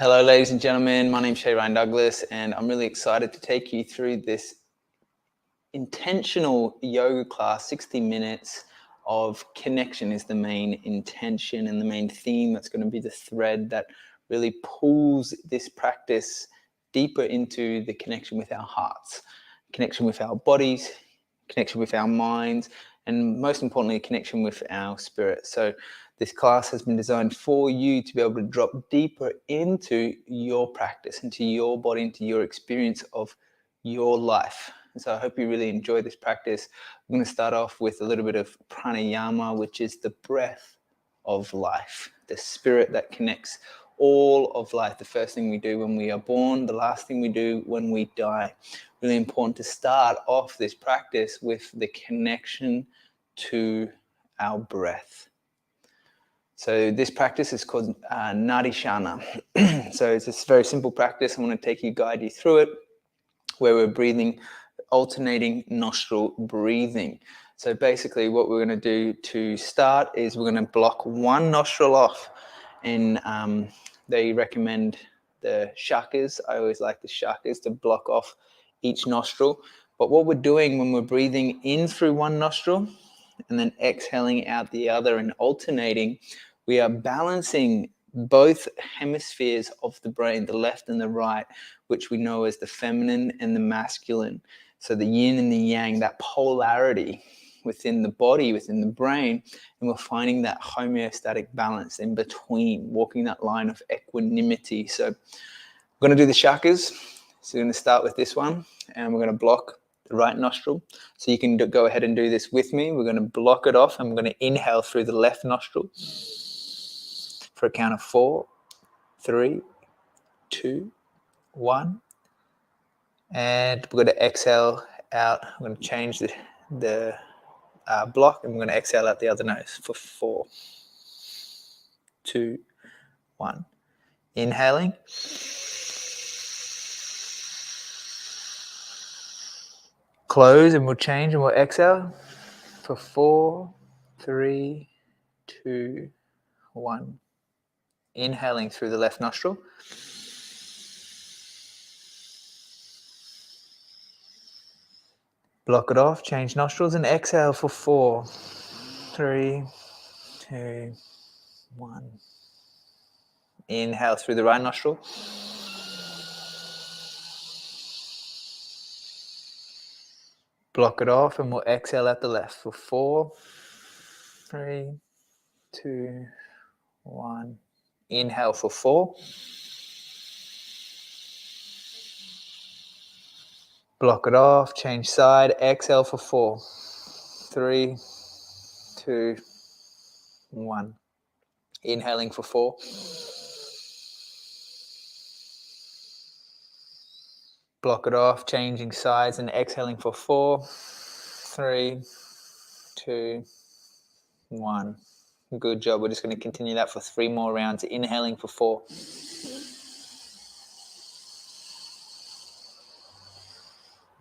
Hello, ladies and gentlemen. My name's Shay and I'm really excited to take you through this intentional yoga class. 60 minutes of connection is the main intention and the main theme. That's going to be the thread that really pulls this practice deeper into the connection with our hearts, connection with our bodies, connection with our minds, and most importantly, a connection with our spirit. So this class has been designed for you to be able to drop deeper into your practice, into your body, into your experience of your life. And so I hope you really enjoy this practice. I'm going to start off with a little bit of pranayama, which is the breath of life, the spirit that connects all of life. The first thing we do when we are born, the last thing we do when we die. Really important to start off this practice with the connection to our breath. So this practice is called Nadishana. So it's a very simple practice. I want to guide you through it, where we're breathing, alternating nostril breathing. So basically what we're going to do to start is we're going to block one nostril off. And they recommend the chakras. I always like the chakras to block off each nostril. But what we're doing when we're breathing in through one nostril and then exhaling out the other and alternating, we are balancing both hemispheres of the brain, the left and the right, which we know as the feminine and the masculine. So the yin and the yang, that polarity within the body, within the brain, and we're finding that homeostatic balance in between, walking that line of equanimity. So we're going to do the chakras. So we're going to start with this one, and we're going to block the right nostril. So you can go ahead and do this with me. We're going to block it off, and we're going to inhale through the left nostril for a count of 4, 3, 2, 1. And we're going to exhale out. I'm going to change the block, and we're going to exhale out the other nose for 4, 2, 1. Inhaling. Close, and we'll change, and we'll exhale for 4, 3, 2, 1. Inhaling through the left nostril. Block it off, change nostrils, and exhale for 4, 3, 2, 1. Inhale through the right nostril. Block it off, and we'll exhale at the left for 4, 3, 2, 1. Inhale for 4. Block it off, change side, exhale for 4, 3, 2, 1. Inhaling for 4. Block it off, changing sides, and exhaling for 4, 3, 2, 1. Good job. We're just going to continue that for 3 more rounds. Inhaling for 4.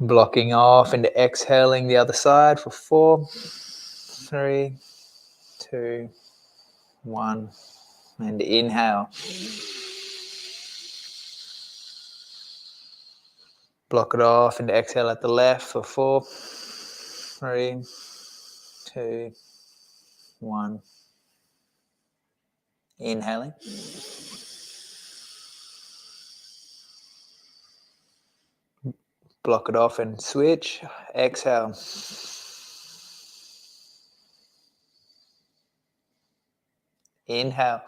Blocking off and exhaling the other side for 4, 3, 2, 1. And inhale. Block it off and exhale at the left for 4, 3, 2, 1. Inhaling. Block it off and switch. Exhale. Inhale.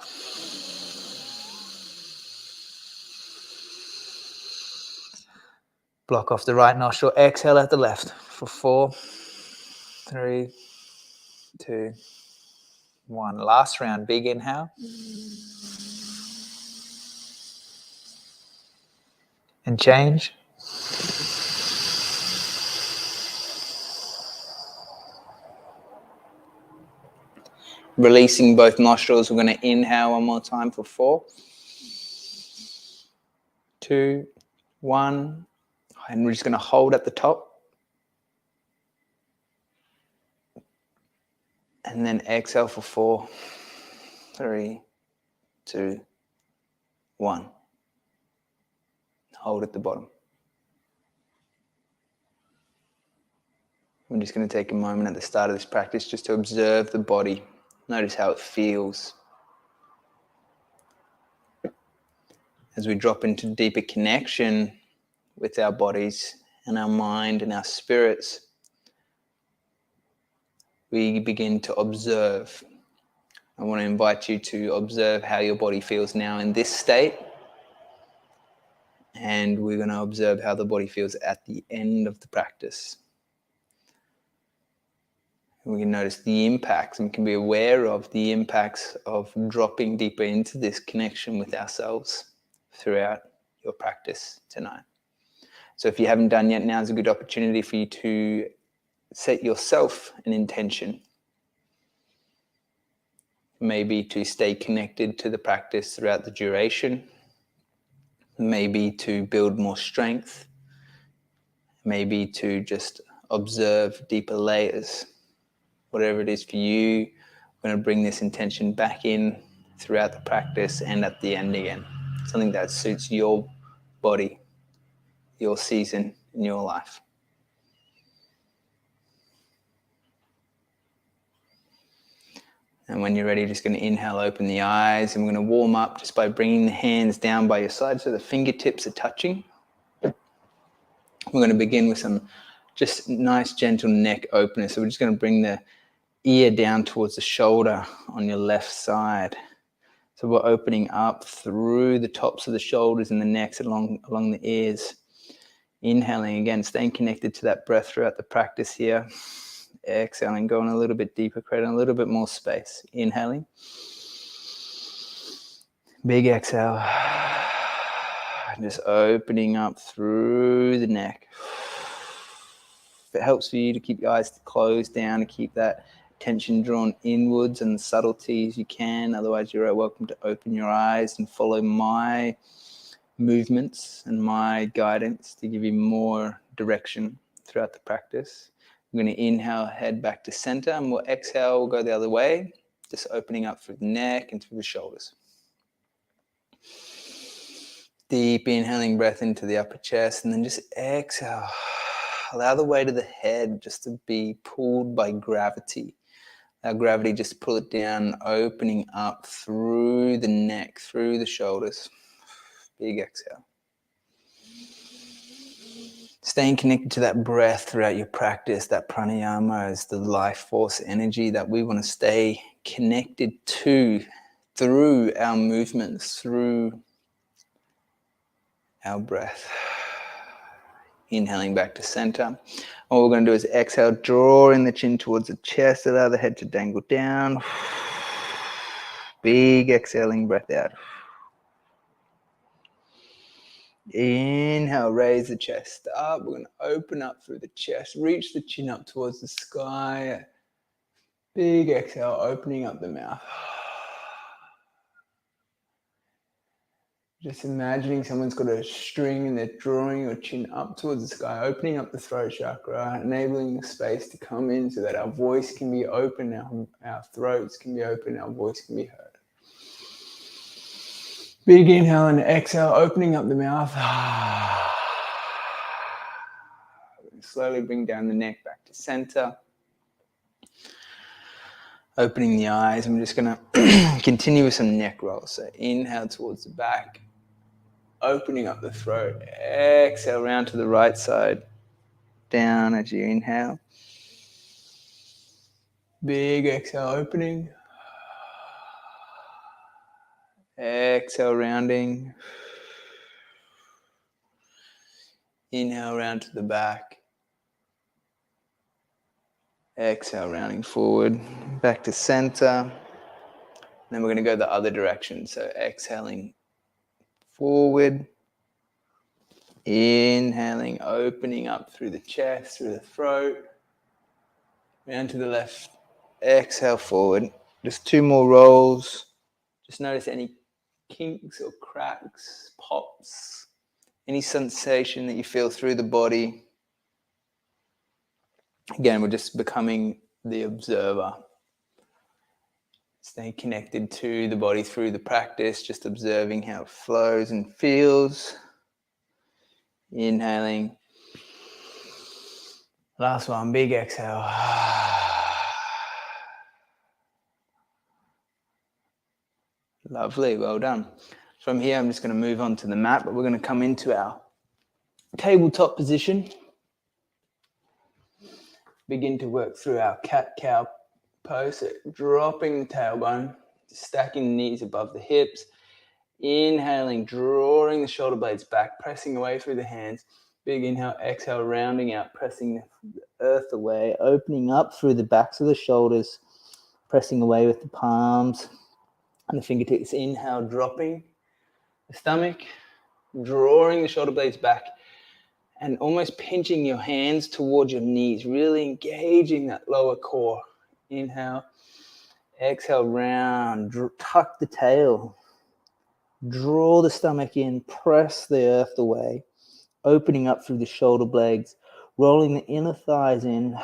Block off the right nostril. Exhale at the left for 4, 3, 2, 1. Last round. Big inhale. And change. Releasing both nostrils. We're going to inhale one more time for 4, 2, 1. And we're just going to hold at the top. And then exhale for 4, 3, 2, 1. hold at the bottom. We're just going to take a moment at the start of this practice just to observe the body. Notice how it feels. As we drop into deeper connection with our bodies and our mind and our spirits, we begin to observe. I want to invite you to observe how your body feels now in this state. And we're going to observe how the body feels at the end of the practice. We can notice the impacts and can be aware of the impacts of dropping deeper into this connection with ourselves throughout your practice tonight. So if you haven't done yet, now is a good opportunity for you to set yourself an intention. Maybe to stay connected to the practice throughout the duration. Maybe to build more strength. Maybe to just observe deeper layers. Whatever it is for you, we're going to bring this intention back in throughout the practice and at the end again. Something that suits your body, your season, in your life. And when you're ready, just going to inhale, open the eyes, and we're going to warm up just by bringing the hands down by your side so the fingertips are touching. We're going to begin with some just nice, gentle neck opener. So we're just going to bring the ear down towards the shoulder on your left side. So we're opening up through the tops of the shoulders and the necks along the ears. Inhaling again, staying connected to that breath throughout the practice here. Exhaling, going a little bit deeper, creating a little bit more space. Inhaling. Big exhale. Just opening up through the neck. If it helps for you to keep your eyes closed down, to keep that tension drawn inwards and subtleties, you can. Otherwise, you're welcome to open your eyes and follow my movements and my guidance to give you more direction throughout the practice. I'm going to inhale, head back to center, and we'll exhale, we'll go the other way, just opening up through the neck and through the shoulders. Deep inhaling breath into the upper chest, and then just exhale. Allow the weight of the head just to be pulled by gravity. Allow gravity just pull it down, opening up through the neck, through the shoulders. Big exhale. Staying connected to that breath throughout your practice, that pranayama is the life force energy that we want to stay connected to through our movements, through our breath. Inhaling back to center. What we're going to do is exhale, drawing the chin towards the chest, allow the head to dangle down. Big exhaling breath out. Inhale, raise the chest up. We're going to open up through the chest, reach the chin up towards the sky. Big exhale, opening up the mouth. Just imagining someone's got a string and they're drawing your chin up towards the sky, opening up the throat chakra, enabling the space to come in so that our voice can be open, our throats can be open, our voice can be heard. Big inhale and exhale, opening up the mouth. Slowly bring down the neck back to center. Opening the eyes, and we're just going to continue with some neck rolls. So inhale towards the back. Opening up the throat, exhale round to the right side, down as you inhale. Big exhale, opening. Exhale, rounding. Inhale, round to the back. Exhale, rounding forward, back to center. Then we're going to go the other direction. So exhaling forward. Inhaling, opening up through the chest, through the throat. Round to the left. Exhale forward. Just 2 more rolls. Just notice any kinks or cracks, pops, any sensation that you feel through the body. Again, we're just becoming the observer. Stay connected to the body through the practice, just observing how it flows and feels. Inhaling. Last one, big exhale. Lovely, well done. From here, I'm just going to move on to the mat, but we're going to come into our tabletop position. Begin to work through our cat-cow pose, so dropping the tailbone, stacking the knees above the hips. Inhaling, drawing the shoulder blades back, pressing away through the hands. Big inhale, exhale, rounding out, pressing the earth away, opening up through the backs of the shoulders, pressing away with the palms and the fingertips. Inhale, dropping the stomach, drawing the shoulder blades back, and almost pinching your hands towards your knees, really engaging that lower core. Inhale, exhale, round, tuck the tail. Draw the stomach in, press the earth away, opening up through the shoulder blades, rolling the inner thighs in,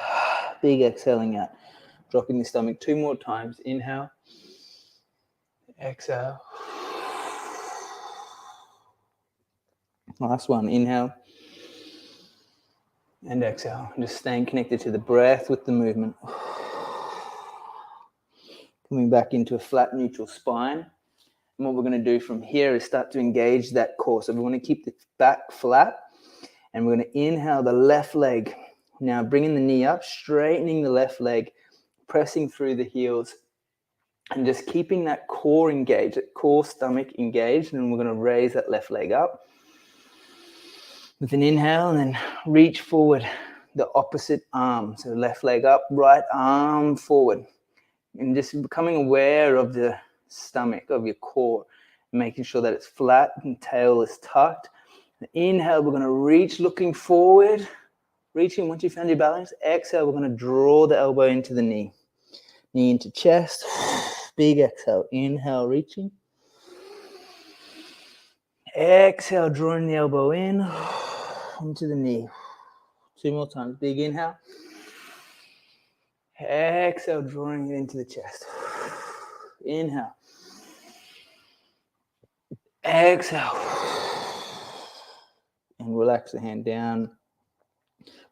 big exhaling out, dropping the stomach 2 more times. Inhale, exhale. Last one, inhale and exhale. Just staying connected to the breath with the movement. Coming back into a flat neutral spine. And what we're going to do from here is start to engage that core. So we want to keep the back flat. And we're going to inhale the left leg. Now bringing the knee up, straightening the left leg, pressing through the heels, and just keeping that core engaged, that core stomach engaged. And we're going to raise that left leg up with an inhale, and then reach forward the opposite arm. So left leg up, right arm forward. And just becoming aware of the stomach, of your core, making sure that it's flat and tail is tucked. Inhale, we're going to reach, looking forward, reaching once you found your balance. Exhale, we're going to draw the elbow into the knee. Knee into chest. Big exhale. Inhale, reaching. Exhale, drawing the elbow in into the knee. 2 more times. Big inhale. Exhale, drawing it into the chest. Inhale. Exhale. And relax the hand down.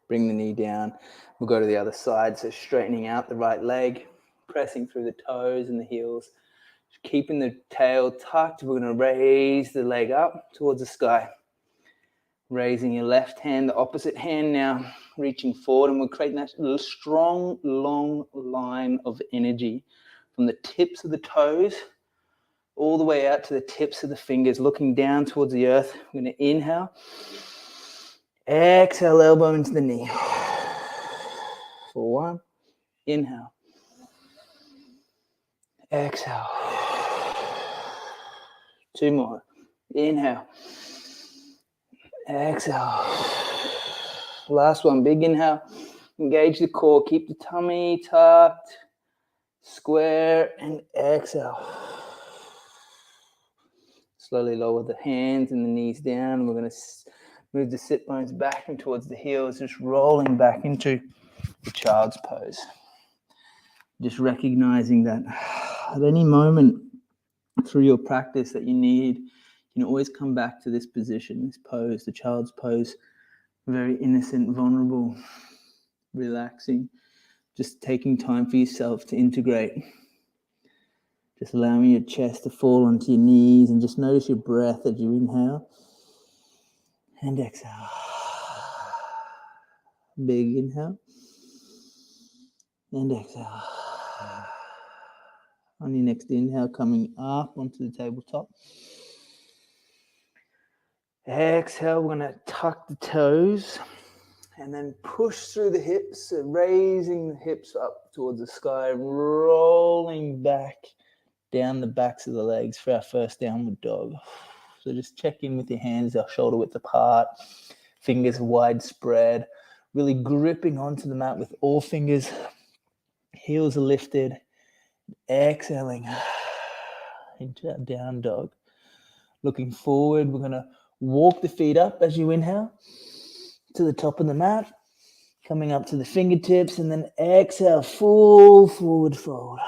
Bring the knee down. We'll go to the other side. So straightening out the right leg, pressing through the toes and the heels. Keeping the tail tucked. We're going to raise the leg up towards the sky. Raising your left hand, the opposite hand now, reaching forward, and we're creating that little strong, long line of energy from the tips of the toes all the way out to the tips of the fingers, looking down towards the earth. We're going to inhale. Exhale, elbow into the knee. For 1, inhale. Exhale. 2 more. Inhale. Exhale. Last one, big inhale. Engage the core, keep the tummy tucked. Square and exhale. Slowly lower the hands and the knees down. We're going to move the sit bones back and towards the heels, just rolling back into the child's pose. Just recognizing that at any moment through your practice that you need, you can always come back to this position, this pose, the child's pose. Very innocent, vulnerable, relaxing. Just taking time for yourself to integrate. Just allowing your chest to fall onto your knees, and just notice your breath as you inhale and exhale. Big inhale and exhale. On your next inhale, coming up onto the tabletop. Exhale, we're going to tuck the toes and then push through the hips, so raising the hips up towards the sky, rolling back down the backs of the legs for our first downward dog. So just check in with your hands, our shoulder width apart, fingers widespread, really gripping onto the mat with all fingers, heels are lifted, exhaling into our down dog. Looking forward, we're going to walk the feet up as you inhale to the top of the mat, coming up to the fingertips, and then exhale, full forward fold.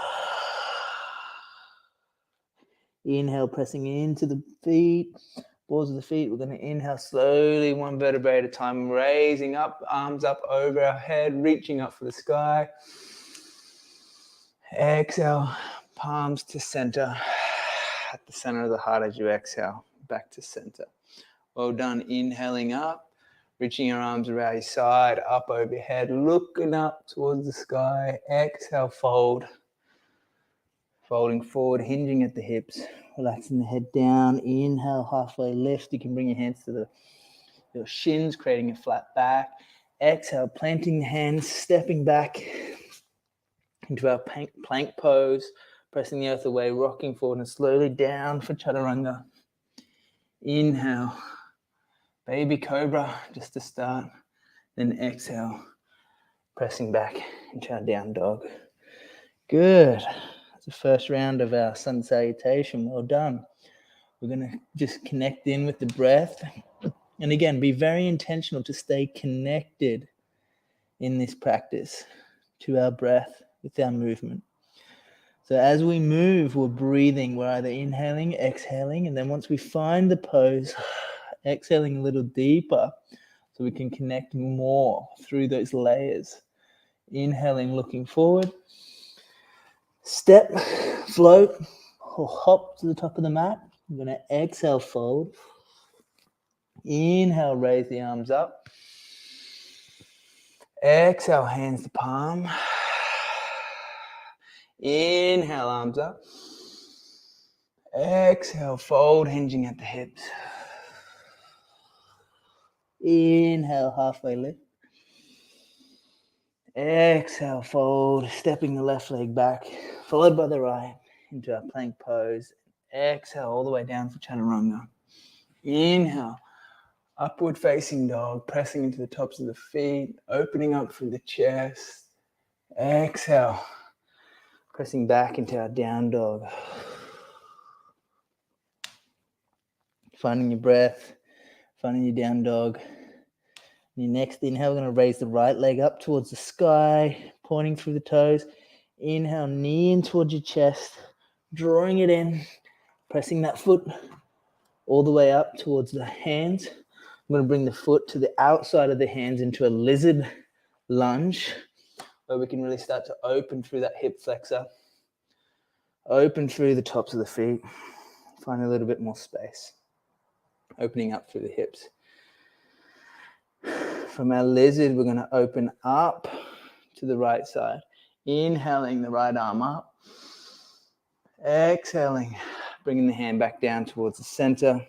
Inhale, pressing into the feet, balls of the feet. We're going to inhale slowly, one vertebrae at a time, raising up, arms up over our head, reaching up for the sky. Exhale, palms to center. At the center of the heart as you exhale, back to center. Well done. Inhaling up, reaching your arms around your side, up over your head, looking up towards the sky. Exhale, fold. Folding forward, hinging at the hips, relaxing the head down. Inhale, halfway lift. You can bring your hands to your shins, creating a flat back. Exhale, planting the hands, stepping back into our plank pose, pressing the earth away, rocking forward and slowly down for Chaturanga. Inhale, baby cobra, just to start. Then exhale, pressing back into our down dog. Good. That's the first round of our sun salutation. Well done. We're going to just connect in with the breath. And again, be very intentional to stay connected in this practice to our breath with our movement. So as we move, we're breathing. We're either inhaling, exhaling, and then once we find the pose, exhaling a little deeper so we can connect more through those layers. Inhaling, looking forward. Step, float, or hop to the top of the mat. I'm going to exhale, fold. Inhale, raise the arms up. Exhale, hands to palm. Inhale, arms up. Exhale, fold, hinging at the hips. Inhale, halfway lift. Exhale, fold, stepping the left leg back, followed by the right into our plank pose. Exhale, all the way down for Chaturanga. Inhale, upward facing dog, pressing into the tops of the feet, opening up through the chest. Exhale, pressing back into our down dog. Finding your breath, finding your down dog. Your next inhale, we're going to raise the right leg up towards the sky, pointing through the toes. Inhale, knee in towards your chest, drawing it in, pressing that foot all the way up towards the hands. I'm going to bring the foot to the outside of the hands into a lizard lunge, where we can really start to open through that hip flexor, open through the tops of the feet, find a little bit more space, opening up through the hips. From our lizard, we're going to open up to the right side. Inhaling the right arm up. Exhaling, bringing the hand back down towards the center.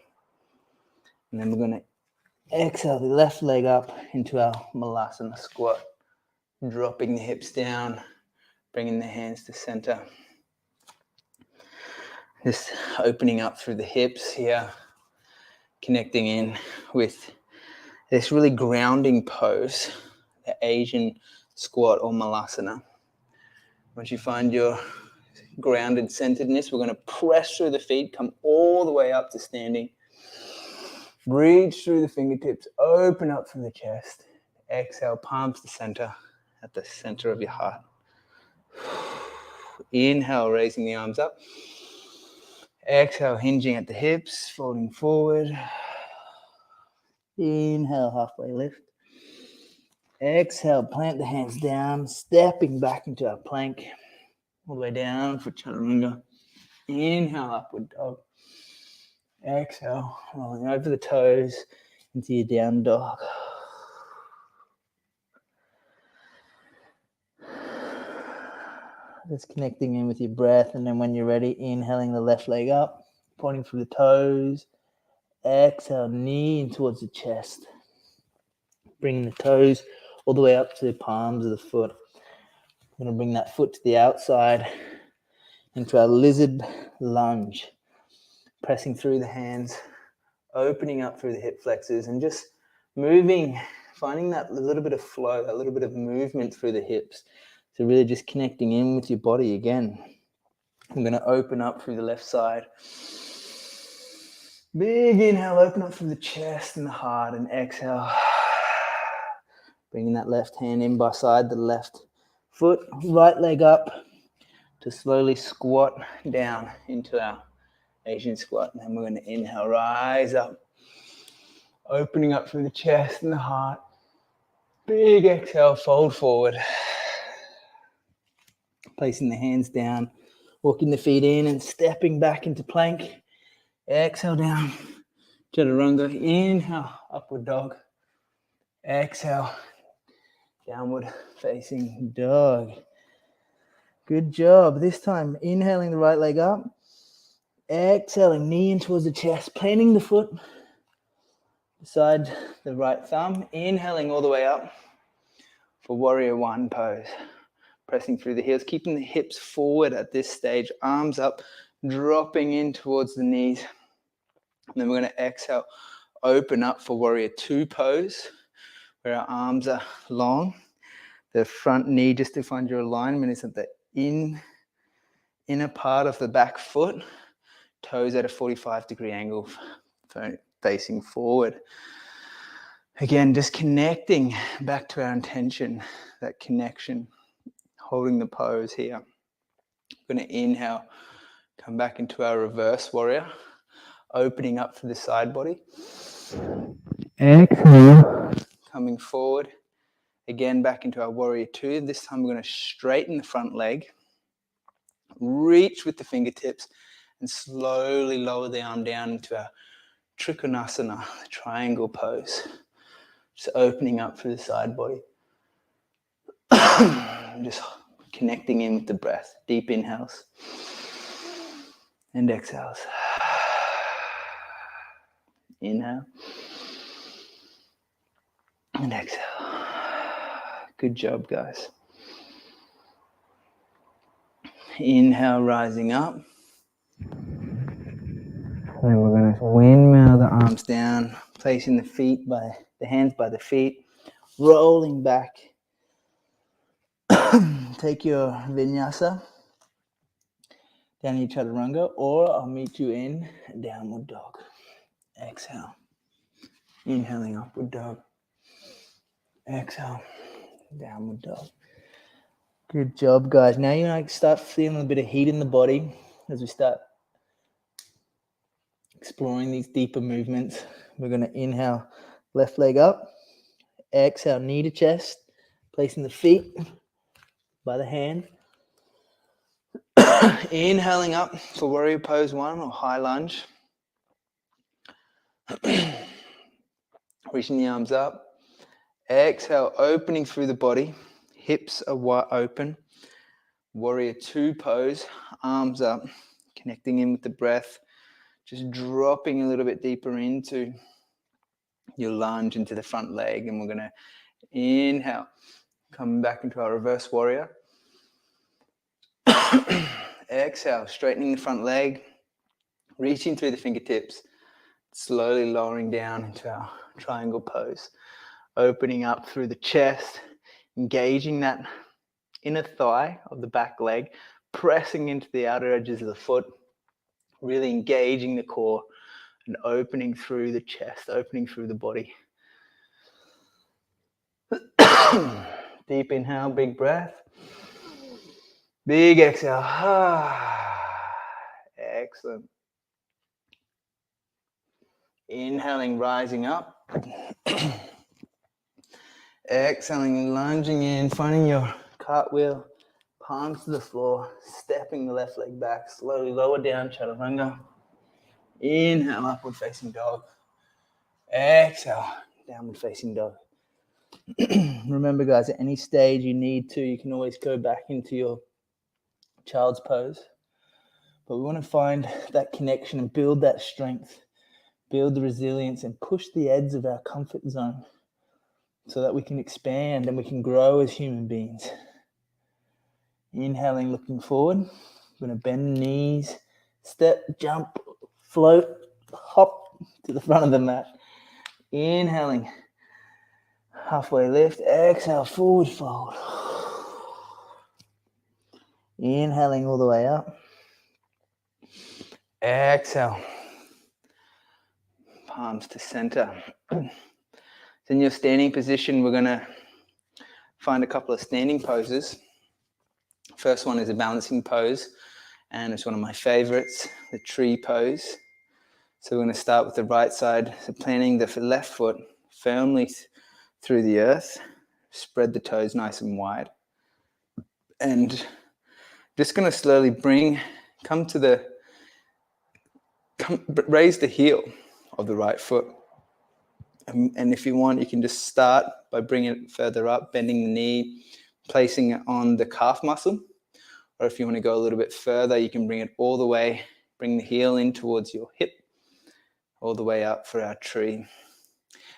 And then we're going to exhale the left leg up into our Malasana squat. Dropping the hips down, bringing the hands to center. Just opening up through the hips here. Connecting in with this really grounding pose, the Asian squat or Malasana. Once you find your grounded centeredness, we're going to press through the feet, come all the way up to standing. Reach through the fingertips, open up from the chest. Exhale, palms to center, at the center of your heart. Inhale, raising the arms up. Exhale, hinging at the hips, folding forward. Inhale, halfway lift. Exhale, plant the hands down, stepping back into our plank. All the way down for Chaturanga. Inhale, upward dog. Exhale, rolling over the toes into your down dog. Just connecting in with your breath, and then when you're ready, inhaling the left leg up, pointing through the toes. Exhale, knee in towards the chest. Bringing the toes all the way up to the palms of the foot. I'm going to bring that foot to the outside into our lizard lunge. Pressing through the hands, opening up through the hip flexors, and just moving, finding that little bit of flow, that little bit of movement through the hips. So really just connecting in with your body again. I'm going to open up through the left side. Big inhale, open up through the chest and the heart, and exhale. Bringing that left hand in beside the left foot, right leg up to slowly squat down into our Asian squat. And then we're going to inhale, rise up. Opening up through the chest and the heart. Big exhale, fold forward. Placing the hands down, walking the feet in and stepping back into plank. Exhale down. Chaturanga. Inhale, upward dog. Exhale, downward facing dog. Good job. This time, inhaling the right leg up. Exhaling, knee in towards the chest, planting the foot beside the right thumb. Inhaling all the way up for warrior one pose. Pressing through the heels, keeping the hips forward at this stage. Arms up, dropping in towards the knees. And then we're going to exhale, open up for warrior two pose, where our arms are long. The front knee, just to find your alignment, is at the inner part of the back foot. Toes at a 45-degree angle, facing forward. Again, just connecting back to our intention, that connection, holding the pose here. We're going to inhale, come back into our reverse warrior, opening up for the side body. Exhale, coming forward. Again, back into our warrior two. This time we're going to straighten the front leg, reach with the fingertips, and slowly lower the arm down into our Trikonasana, the triangle pose. Just opening up through the side body. Just connecting in with the breath. Deep inhales and exhales. Inhale and exhale. Good job, guys. Inhale, rising up. And then we're going to windmill the arms down, placing the hands by the feet, rolling back. Take your vinyasa down your chaturanga, or I'll meet you in downward dog. Exhale. Inhaling, upward dog. Exhale, downward dog. Good job, guys. Now you might start feeling a bit of heat in the body as we start exploring these deeper movements. We're going to inhale, left leg up. Exhale, knee to chest, placing the feet by the hand. Inhaling up for warrior pose one or high lunge. Reaching the arms up. Exhale, opening through the body. Hips are wide open. Warrior two pose, arms up, connecting in with the breath. Just dropping a little bit deeper into your lunge, into the front leg. And we're going to inhale, come back into our reverse warrior. Exhale, straightening the front leg, reaching through the fingertips, slowly lowering down into our triangle pose. Opening up through the chest, engaging that inner thigh of the back leg, pressing into the outer edges of the foot, really engaging the core and opening through the chest, opening through the body. Deep inhale, big breath. Big exhale. Excellent. Inhaling, rising up. Exhaling, lunging in, finding your cartwheel, palms to the floor, stepping the left leg back, slowly lower down, chaturanga. Inhale, upward facing dog. Exhale, downward facing dog. Remember, guys, at any stage you need to, you can always go back into your child's pose. But we want to find that connection and build that strength, build the resilience and push the edge of our comfort zone so that we can expand and we can grow as human beings. Inhaling, looking forward. We're going to bend the knees, step, jump, float, hop to the front of the mat. Inhaling, halfway lift. Exhale, forward fold. Inhaling all the way up. Exhale. Palms to center. So in your standing position, we're going to find a couple of standing poses. First one is a balancing pose, and it's one of my favorites, the tree pose. So we're going to start with the right side. So planting the left foot firmly through the earth. Spread the toes nice and wide. And just going to slowly raise the heel of the right foot. And if you want, you can just start by bringing it further up, bending the knee, placing it on the calf muscle. Or if you want to go a little bit further, you can bring it all the way, bring the heel in towards your hip, all the way up for our tree.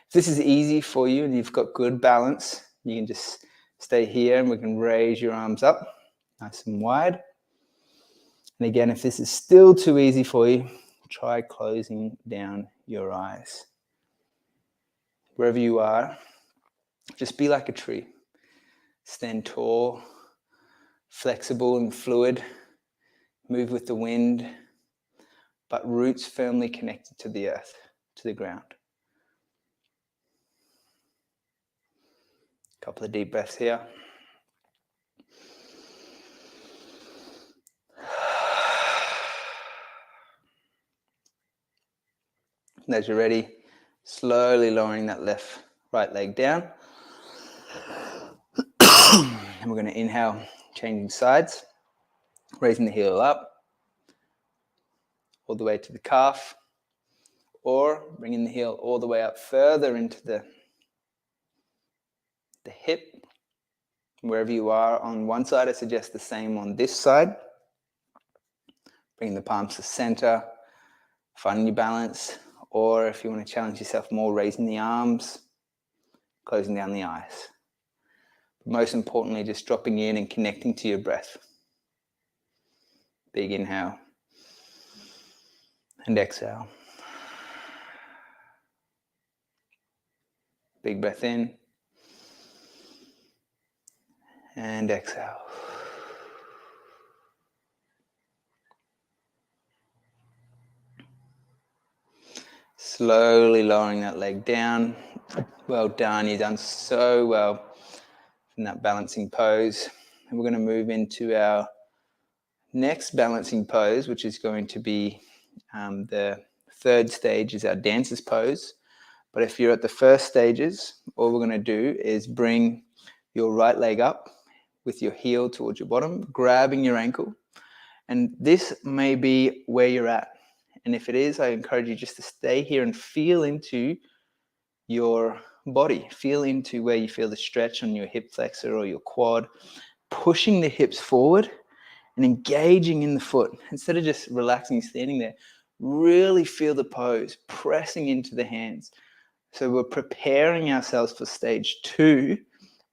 If this is easy for you and you've got good balance, you can just stay here and we can raise your arms up, nice and wide. And again, if this is still too easy for you, try closing down your eyes. Wherever you are, just be like a tree. Stand tall, flexible and fluid, move with the wind, but roots firmly connected to the earth, to the ground. A couple of deep breaths here. And as you're ready, slowly lowering that right leg down. And we're going to inhale, changing sides, raising the heel up, all the way to the calf, or bringing the heel all the way up further into the hip. Wherever you are on one side, I suggest the same on this side. Bringing the palms to center, finding your balance, or if you want to challenge yourself more, raising the arms, closing down the eyes. But most importantly, just dropping in and connecting to your breath. Big inhale and exhale. Big breath in and exhale. Slowly lowering that leg down. Well done, you've done so well in that balancing pose. And we're going to move into our next balancing pose, which is going to be the third stage is our dancer's pose. But if you're at the first stages, all we're going to do is bring your right leg up with your heel towards your bottom, grabbing your ankle. And this may be where you're at. And if it is, I encourage you just to stay here and feel into your body. Feel into where you feel the stretch on your hip flexor or your quad, pushing the hips forward and engaging in the foot. Instead of just relaxing, standing there, really feel the pose, pressing into the hands. So we're preparing ourselves for stage 2,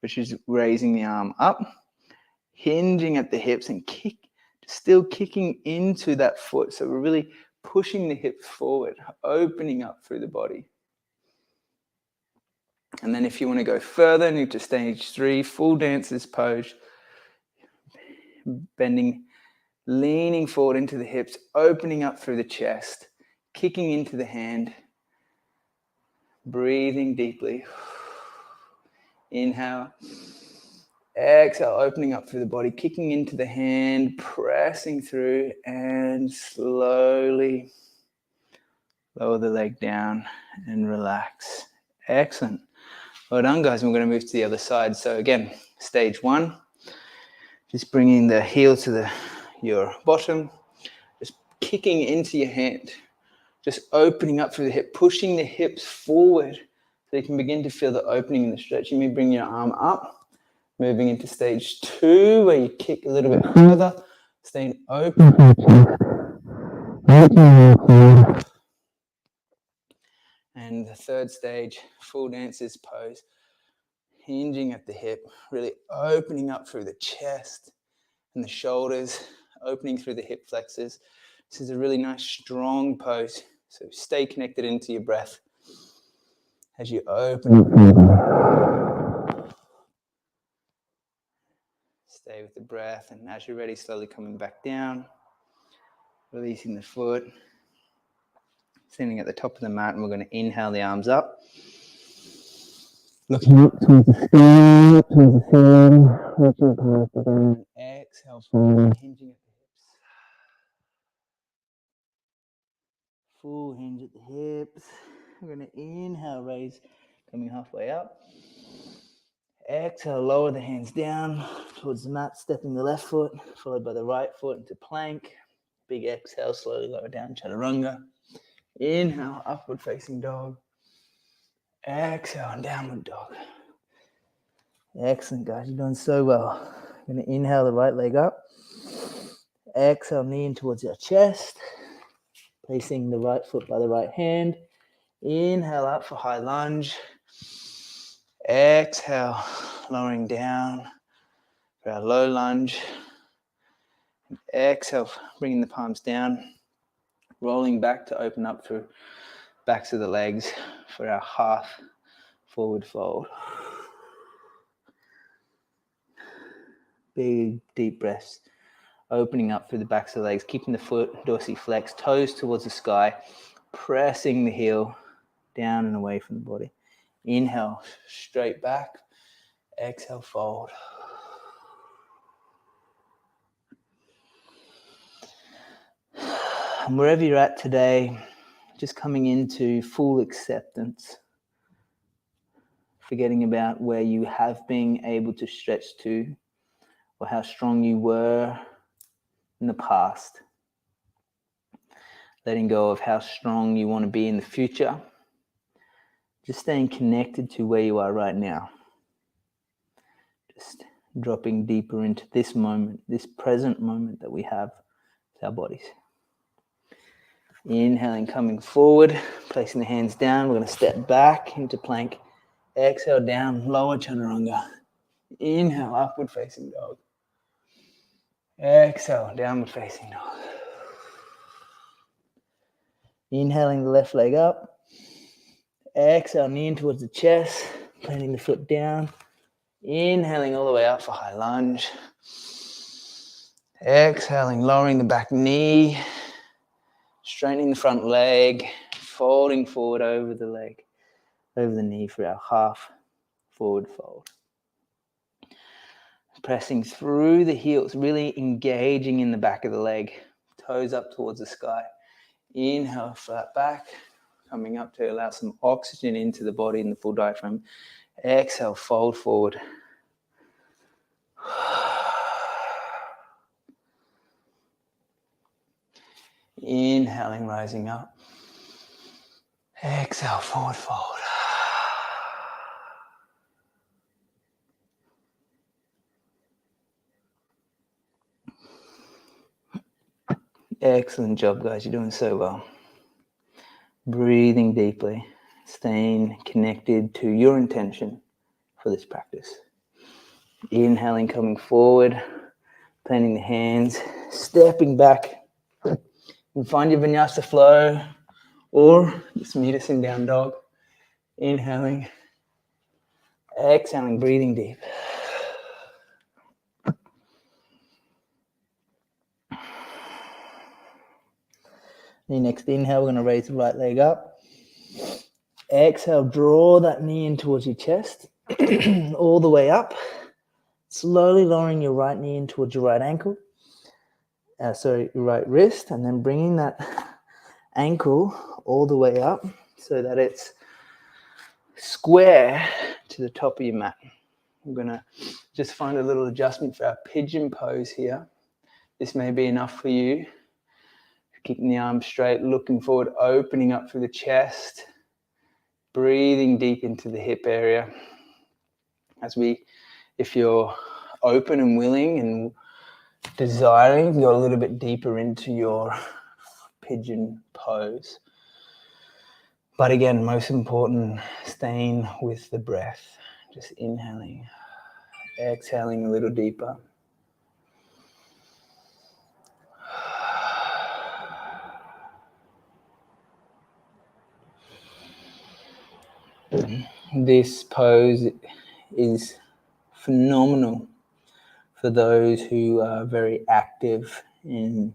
which is raising the arm up, hinging at the hips and still kicking into that foot. So we're really pushing the hips forward, opening up through the body. And then if you want to go further, into stage 3, full dancer's pose, bending, leaning forward into the hips, opening up through the chest, kicking into the hand, breathing deeply. Inhale. Exhale, opening up through the body, kicking into the hand, pressing through, and slowly lower the leg down and relax. Excellent. Well done, guys. And we're going to move to the other side. So again, stage 1, just bringing the heel to your bottom, just kicking into your hand, just opening up through the hip, pushing the hips forward so you can begin to feel the opening and the stretch. You may bring your arm up. Moving into stage 2, where you kick a little bit further, staying open. And the third stage, full dancer's pose, hinging at the hip, really opening up through the chest and the shoulders, opening through the hip flexors. This is a really nice, strong pose. So stay connected into your breath as you open. Stay with the breath, and as you're ready, slowly coming back down, releasing the foot, standing at the top of the mat, and we're going to inhale the arms up, looking up towards the sky, up towards the ceiling, reaching past the ground, exhale, forward, hinging at the hips, Full hinge at the hips. We're going to inhale, raise, coming halfway up. Exhale, lower the hands down towards the mat, stepping the left foot, followed by the right foot into plank. Big exhale, slowly lower down, Chaturanga. Inhale, upward facing dog. Exhale, and downward dog. Excellent, guys. You're doing so well. You're going to inhale the right leg up. Exhale, knee in towards your chest. Placing the right foot by the right hand. Inhale up for high lunge. Exhale, lowering down for our low lunge. Exhale, bringing the palms down. Rolling back to open up through backs of the legs for our half forward fold. Big, deep breaths. Opening up through the backs of the legs, keeping the foot dorsiflex, toes towards the sky, pressing the heel down and away from the body. Inhale, straight back. Exhale, fold. And wherever you're at today, just coming into full acceptance, forgetting about where you have been able to stretch to or how strong you were in the past. Letting go of how strong you want to be in the future. Just staying connected to where you are right now. Just dropping deeper into this moment, this present moment that we have with our bodies. Inhaling, coming forward, placing the hands down. We're going to step back into plank. Exhale, down, lower Chaturanga. Inhale, upward facing dog. Exhale, downward facing dog. Inhaling the left leg up. Exhale, knee in towards the chest, planting the foot down. Inhaling all the way up for high lunge. Exhaling, lowering the back knee, straightening the front leg, folding forward over the leg, over the knee for our half forward fold. Pressing through the heels, really engaging in the back of the leg, toes up towards the sky. Inhale, flat back, coming up to allow some oxygen into the body and the full diaphragm. Exhale, fold forward. Inhaling, rising up. Exhale, forward fold. Excellent job, guys. You're doing so well. Breathing deeply, staying connected to your intention for this practice. Inhaling, coming forward, planting the hands, stepping back. And find your vinyasa flow, or just meet us in down dog. Inhaling, exhaling, breathing deep. The next inhale, we're going to raise the right leg up. Exhale, draw that knee in towards your chest, all the way up. Slowly lowering your right knee in towards your right ankle. Your right wrist, and then bringing that ankle all the way up so that it's square to the top of your mat. I'm going to just find a little adjustment for our pigeon pose here. This may be enough for you. Keeping the arms straight, looking forward, opening up through the chest, breathing deep into the hip area. If you're open and willing and desiring, go a little bit deeper into your pigeon pose. But again, most important, staying with the breath. Just inhaling, exhaling a little deeper. This pose is phenomenal for those who are very active in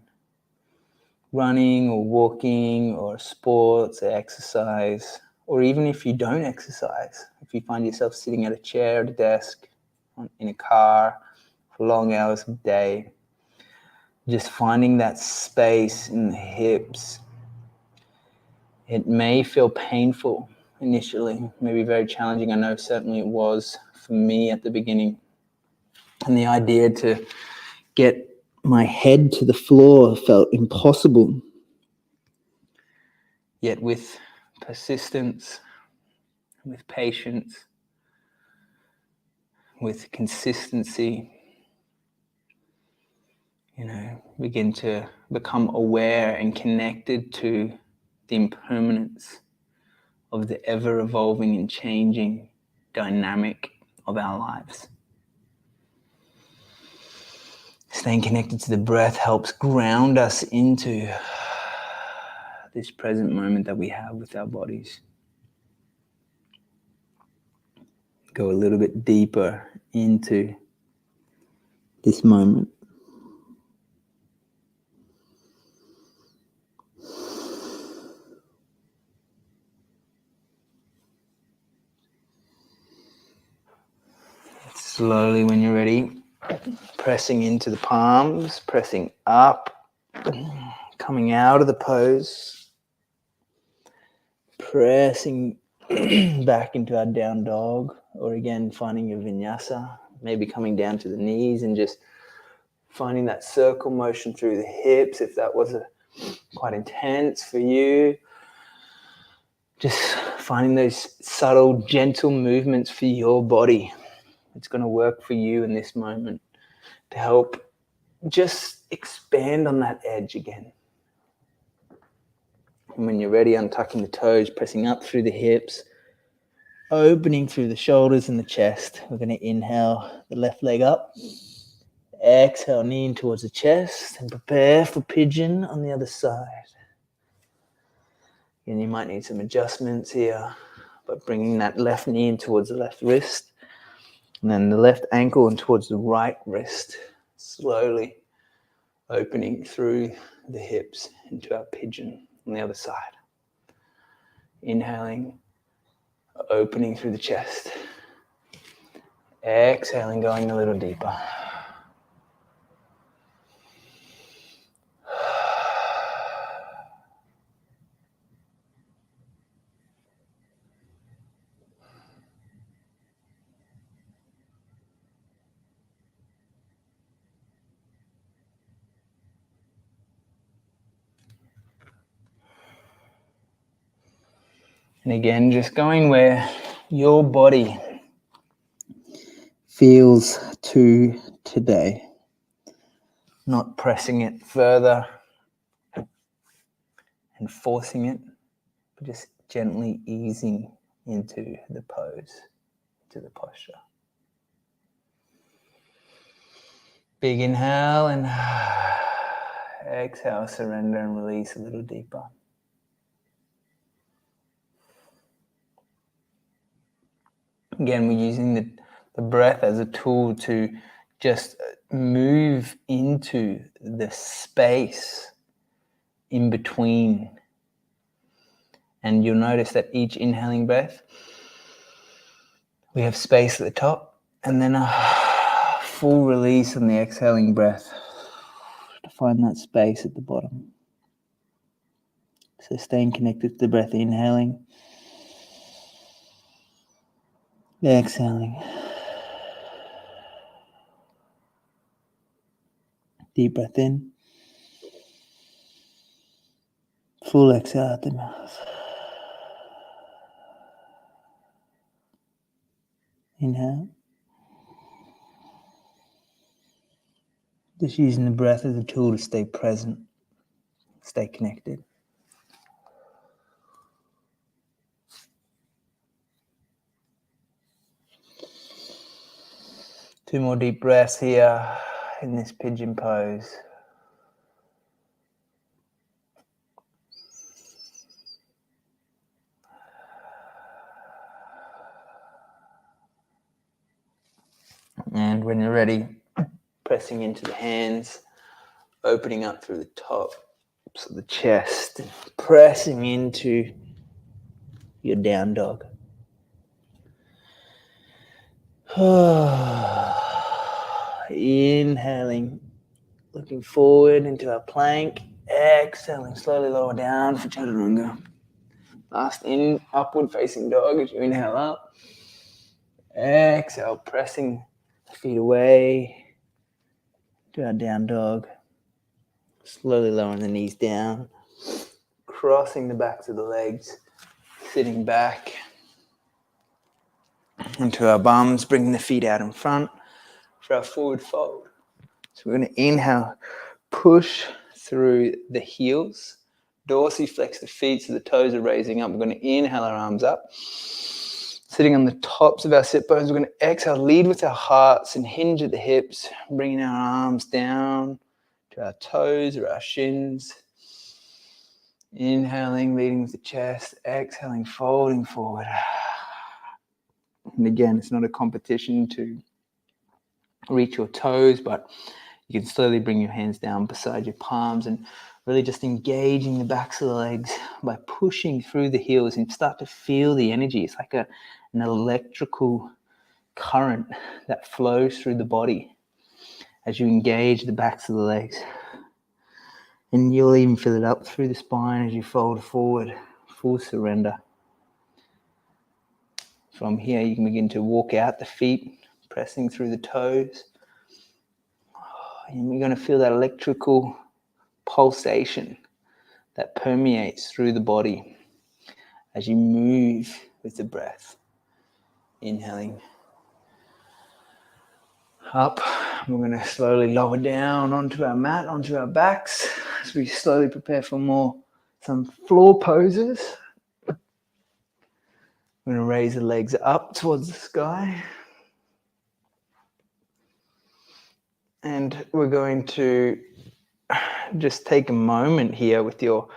running or walking or sports or exercise, or even if you don't exercise, if you find yourself sitting at a chair, at a desk, in a car for long hours of the day, just finding that space in the hips It may feel painful initially, maybe very challenging. I know certainly it was for me at the beginning. And the idea to get my head to the floor felt impossible. Yet with persistence, with patience, with consistency, begin to become aware and connected to the impermanence of the ever-evolving and changing dynamic of our lives. Staying connected to the breath helps ground us into this present moment that we have with our bodies. Go a little bit deeper into this moment. Slowly, when you're ready, pressing into the palms, pressing up, coming out of the pose, pressing back into our down dog, or again, finding your vinyasa, maybe coming down to the knees and just finding that circle motion through the hips, if that was quite intense for you. Just finding those subtle, gentle movements for your body. It's going to work for you in this moment to help just expand on that edge again. And when you're ready, untucking the toes, pressing up through the hips, opening through the shoulders and the chest. We're going to inhale the left leg up. Exhale, knee in towards the chest, and prepare for pigeon on the other side. And you might need some adjustments here, but bringing that left knee in towards the left wrist, and then the left ankle in towards the right wrist, slowly opening through the hips into our pigeon on the other side. Inhaling, opening through the chest. Exhaling, going a little deeper. And again, just going where your body feels to today. Not pressing it further and forcing it, but just gently easing into the pose, to the posture. Big inhale and exhale, surrender and release a little deeper. Again, we're using the breath as a tool to just move into the space in between. And you'll notice that each inhaling breath, we have space at the top, and then a full release on the exhaling breath to find that space at the bottom. So staying connected to the breath, inhaling, exhaling. Deep breath in. Full exhale out the mouth. Inhale. Just using the breath as a tool to stay present, stay connected. Two more deep breaths here in this pigeon pose. And when you're ready, pressing into the hands, opening up through the top of the chest, pressing into your down dog. Inhaling, looking forward into our plank. Exhaling, slowly lower down for Chaturanga. Last in, upward facing dog as you inhale up. Exhale, pressing the feet away to our down dog. Slowly lowering the knees down, crossing the backs of the legs, sitting back into our bums, bringing the feet out in front for our forward fold. So we're going to inhale, push through the heels, dorsiflex the feet so the toes are raising up. We're going to inhale our arms up, sitting on the tops of our sit bones. We're going to exhale, lead with our hearts and hinge at the hips, bringing our arms down to our toes or our shins. Inhaling, leading with the chest, exhaling, folding forward. And again, it's not a competition to reach your toes, but you can slowly bring your hands down beside your palms and really just engaging the backs of the legs by pushing through the heels and start to feel the energy. It's like an electrical current that flows through the body as you engage the backs of the legs. And you'll even feel it up through the spine as you fold forward, full surrender. From here, you can begin to walk out the feet, pressing through the toes. And you're going to feel that electrical pulsation that permeates through the body as you move with the breath. Inhaling up. We're going to slowly lower down onto our mat, onto our backs, as we slowly prepare for some floor poses. We're going to raise the legs up towards the sky. And we're going to just take a moment here with your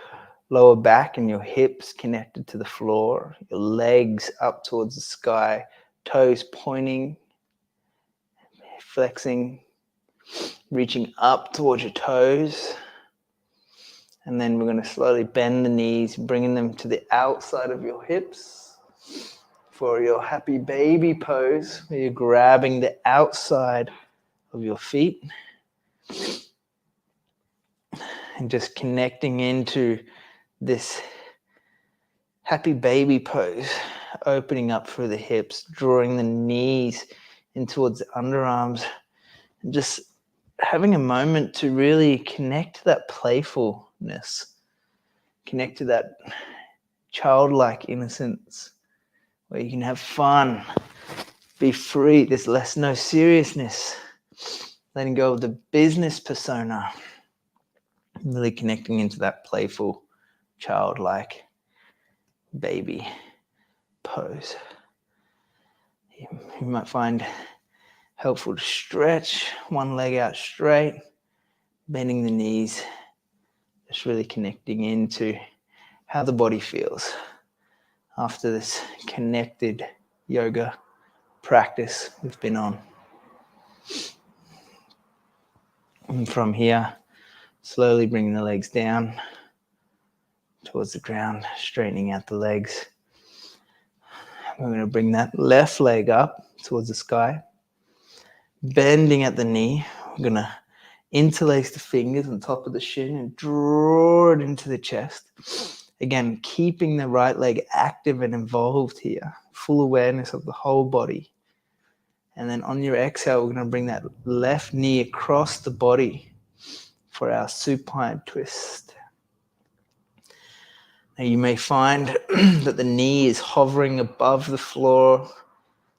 lower back and your hips connected to the floor, your legs up towards the sky, toes pointing, flexing, reaching up towards your toes. And then we're going to slowly bend the knees, bringing them to the outside of your hips for your happy baby pose, where you're grabbing the outside of your feet and just connecting into this happy baby pose, opening up through the hips, drawing the knees in towards the underarms, and just having a moment to really connect to that playfulness, connect to that childlike innocence, where you can have fun, be free. There's no seriousness, letting go of the business persona, really connecting into that playful, childlike baby pose. You might find helpful to stretch one leg out straight, bending the knees, just really connecting into how the body feels after this connected yoga practice we've been on. And from here, slowly bringing the legs down towards the ground, straightening out the legs. We're going to bring that left leg up towards the sky, bending at the knee. We're going to interlace the fingers on top of the shin and draw it into the chest. Again, keeping the right leg active and involved here, full awareness of the whole body. And then on your exhale, we're going to bring that left knee across the body for our supine twist. Now you may find that the knee is hovering above the floor.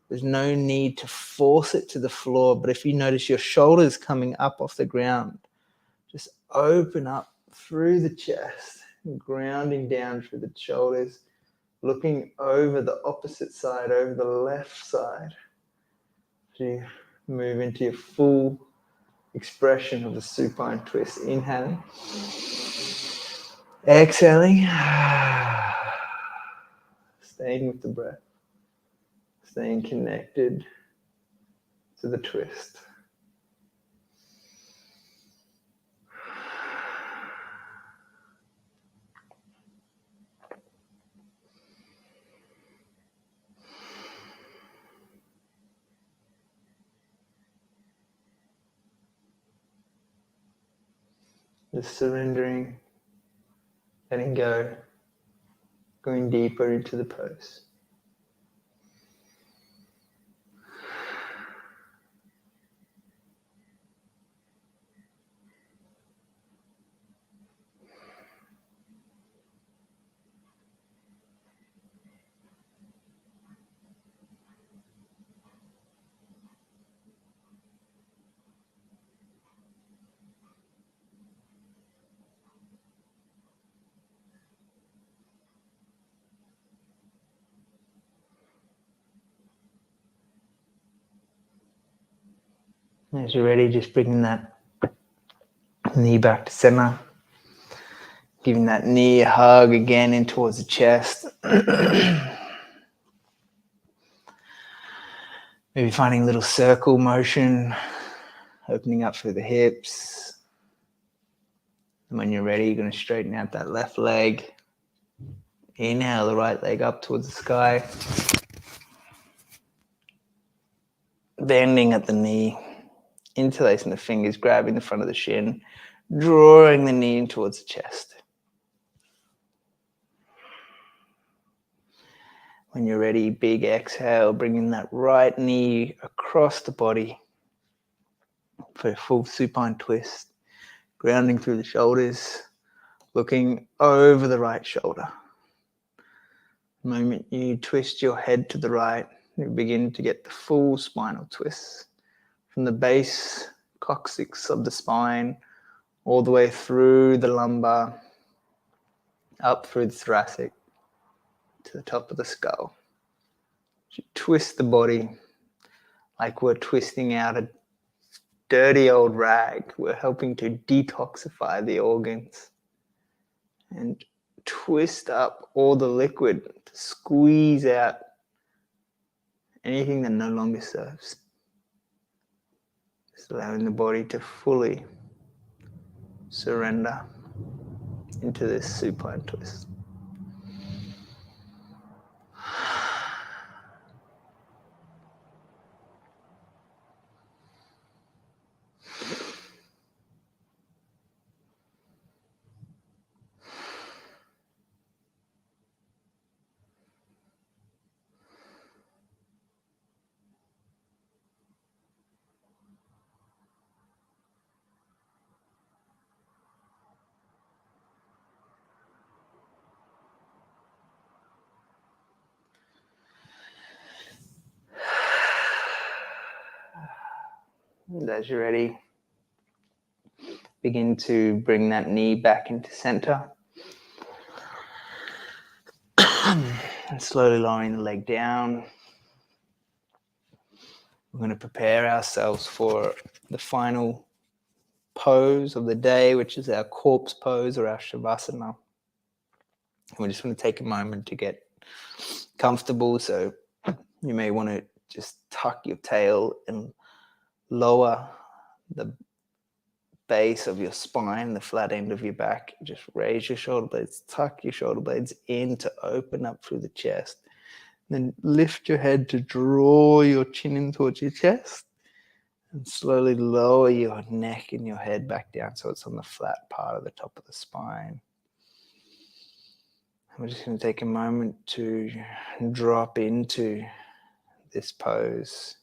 There's no need to force it to the floor, but if you notice your shoulders coming up off the ground, just open up through the chest, grounding down through the shoulders, looking over the opposite side, over the left side. As you move into your full expression of the supine twist. Inhaling. Exhaling. Staying with the breath. Staying connected to the twist. Just surrendering, letting go, going deeper into the pose. As you're ready, just bringing that knee back to center. Giving that knee a hug again in towards the chest. Maybe finding a little circle motion, opening up through the hips. And when you're ready, you're going to straighten out that left leg. Inhale the right leg up towards the sky. Bending at the knee. Interlacing the fingers, grabbing the front of the shin. Drawing the knee in towards the chest. When you're ready, big exhale, bringing that right knee across the body for a full supine twist. Grounding through the shoulders, looking over the right shoulder. The moment you twist your head to the right, you begin to get the full spinal twist from the base coccyx of the spine all the way through the lumbar, up through the thoracic to the top of the skull. You twist the body like we're twisting out a dirty old rag. We're helping to detoxify the organs and twist up all the liquid to squeeze out anything that no longer serves. Just allowing the body to fully surrender into this supine twist. And as you're ready, begin to bring that knee back into center. And slowly lowering the leg down. We're going to prepare ourselves for the final pose of the day, which is our corpse pose or our shavasana. And we're just going to take a moment to get comfortable. So you may want to just tuck your tail and lower the base of your spine, the flat end of your back. Just raise your shoulder blades, tuck your shoulder blades in to open up through the chest. Then lift your head to draw your chin in towards your chest and slowly lower your neck and your head back down so it's on the flat part of the top of the spine. We're just going to take a moment to drop into this pose,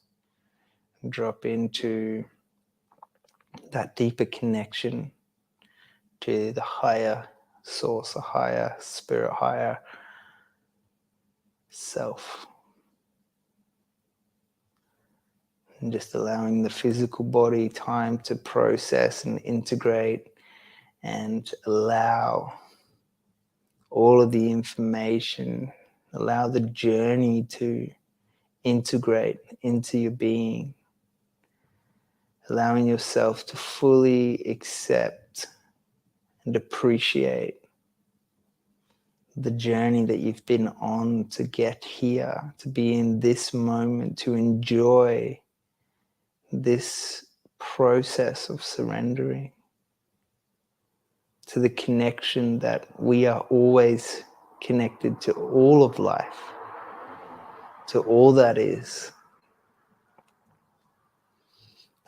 drop into that deeper connection to the higher source, a higher spirit, higher self. And just allowing the physical body time to process and integrate and allow all of the information, allow the journey to integrate into your being, allowing yourself to fully accept and appreciate the journey that you've been on to get here, to be in this moment, to enjoy this process of surrendering to the connection that we are always connected to all of life, to all that is.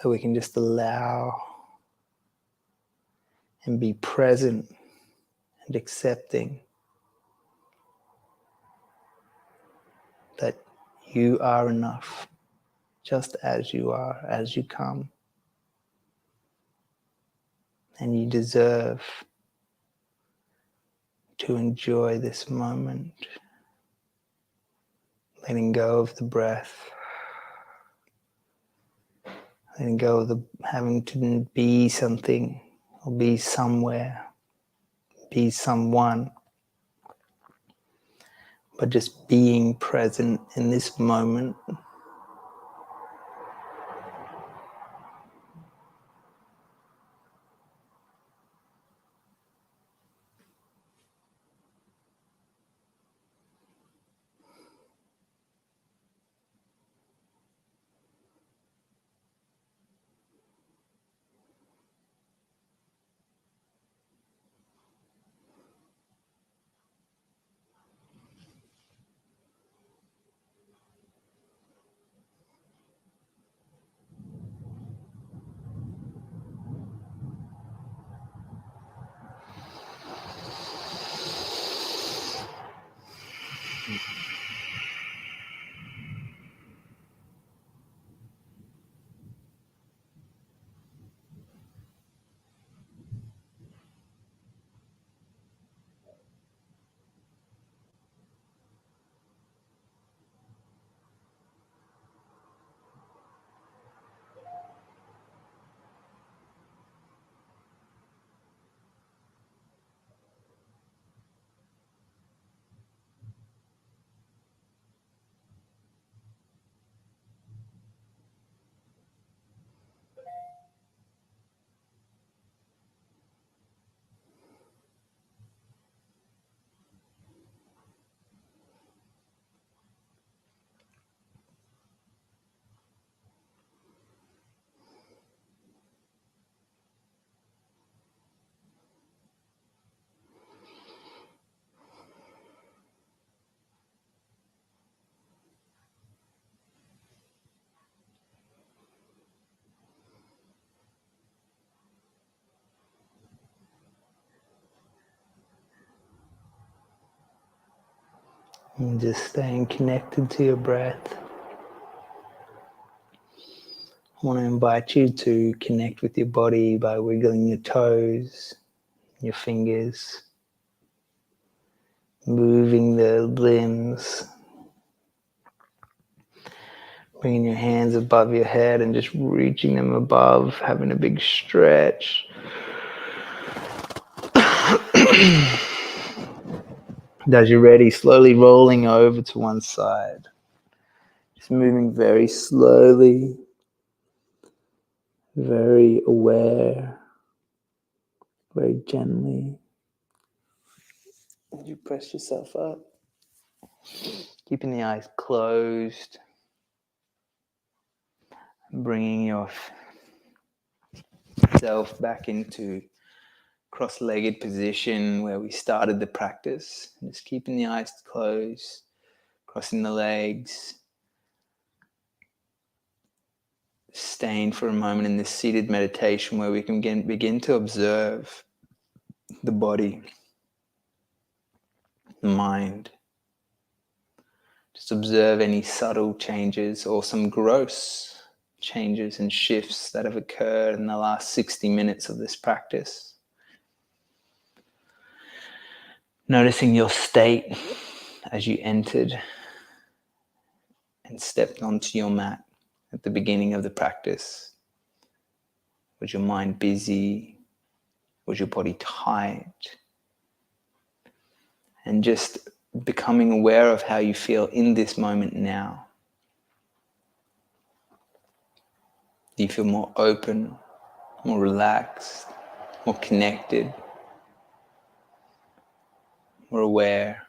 So we can just allow and be present and accepting You are enough, just as you are, as you come. And you deserve to enjoy this moment, letting go of the breath, letting go of the having to be something or be somewhere, be someone, but just being present in this moment. And just staying connected to your breath. I want to invite you to connect with your body by wiggling your toes, your fingers, moving the limbs, bringing your hands above your head and just reaching them above, having a big stretch. And as you're ready, slowly rolling over to one side. Just moving very slowly, very aware, very gently. As you press yourself up, keeping the eyes closed, bringing yourself back into cross-legged position where we started the practice. Just keeping the eyes closed, crossing the legs, staying for a moment in this seated meditation where we can begin to observe the body, the mind. Just observe any subtle changes or some gross changes and shifts that have occurred in the last 60 minutes of this practice. Noticing your state as you entered and stepped onto your mat at the beginning of the practice. Was your mind busy? Was your body tight? And just becoming aware of how you feel in this moment now. Do you feel more open, more relaxed, more connected, more aware?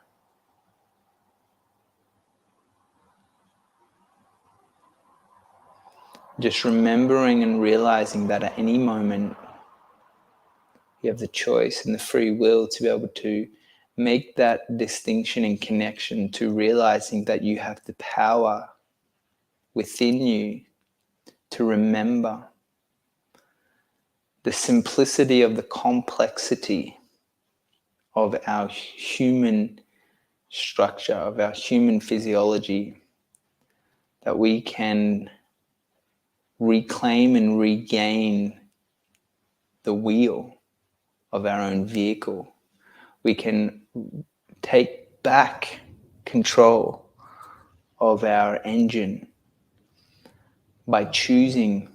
Just remembering and realizing that at any moment you have the choice and the free will to be able to make that distinction and connection, to realizing that you have the power within you to remember the simplicity of the complexity of our human structure, of our human physiology, that we can reclaim and regain the wheel of our own vehicle. We can take back control of our engine by choosing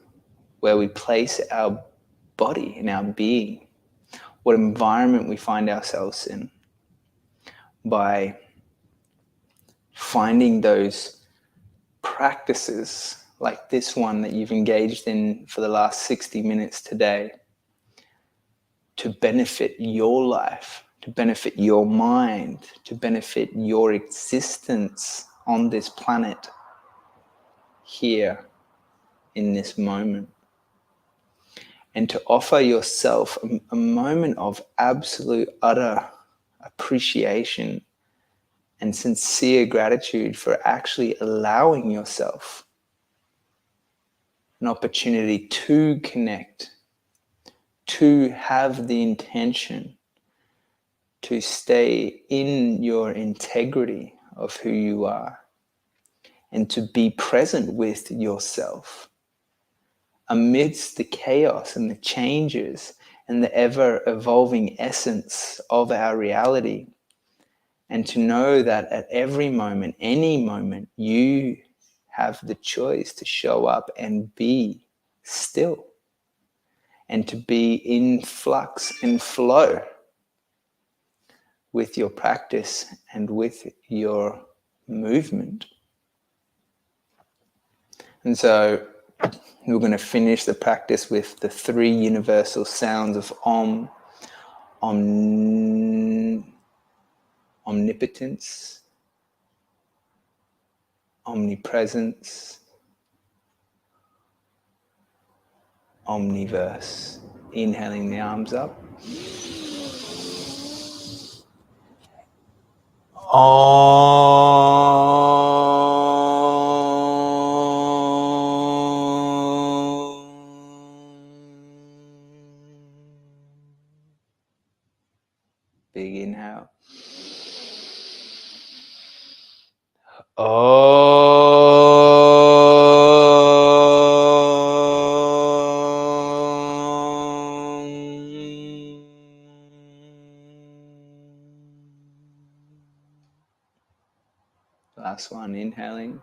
where we place our body and our being, what environment we find ourselves in, by finding those practices like this one that you've engaged in for the last 60 minutes today to benefit your life, to benefit your mind, to benefit your existence on this planet here in this moment. And to offer yourself a moment of absolute, utter appreciation and sincere gratitude for actually allowing yourself an opportunity to connect, to have the intention to stay in your integrity of who you are and to be present with yourself amidst the chaos and the changes and the ever-evolving essence of our reality. And to know that at every moment, any moment, you have the choice to show up and be still and to be in flux and flow with your practice and with your movement. And so we're going to finish the practice with the 3 universal sounds of Om, omnipotence, omnipresence, omniverse. Inhaling the arms up. Big inhale. Last one, inhaling.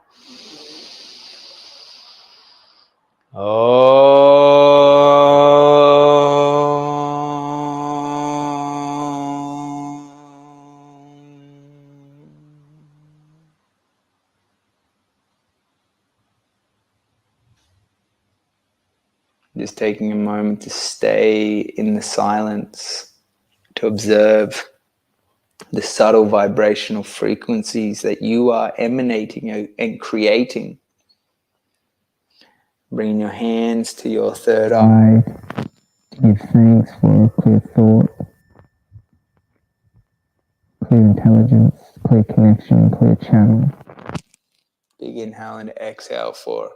Just taking a moment to stay in the silence, to observe the subtle vibrational frequencies that you are emanating and creating. Bringing your hands to your third eye. Give thanks for a clear thought, clear intelligence, clear connection, clear channel. Big inhale and exhale for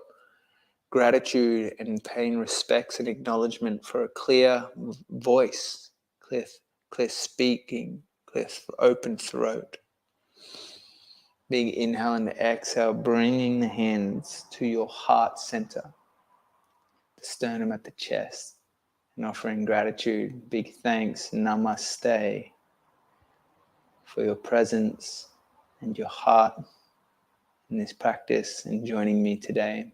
gratitude and paying respects and acknowledgement for a clear voice, clear speaking, clear open throat. Big inhale and exhale, bringing the hands to your heart center, the sternum at the chest, and offering gratitude, big thanks, namaste, for your presence and your heart in this practice and joining me today.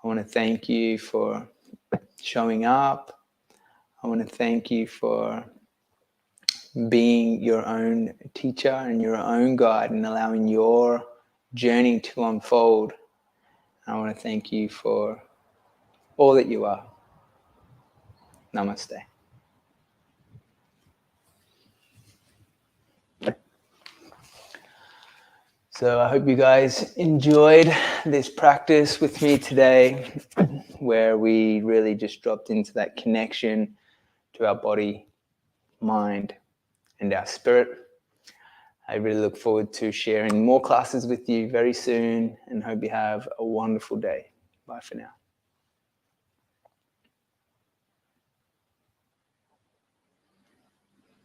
I want to thank you for showing up. I want to thank you for being your own teacher and your own guide and allowing your journey to unfold. I want to thank you for all that you are. Namaste. So I hope you guys enjoyed this practice with me today, where we really just dropped into that connection to our body, mind, and our spirit. I really look forward to sharing more classes with you very soon and hope you have a wonderful day. Bye for now.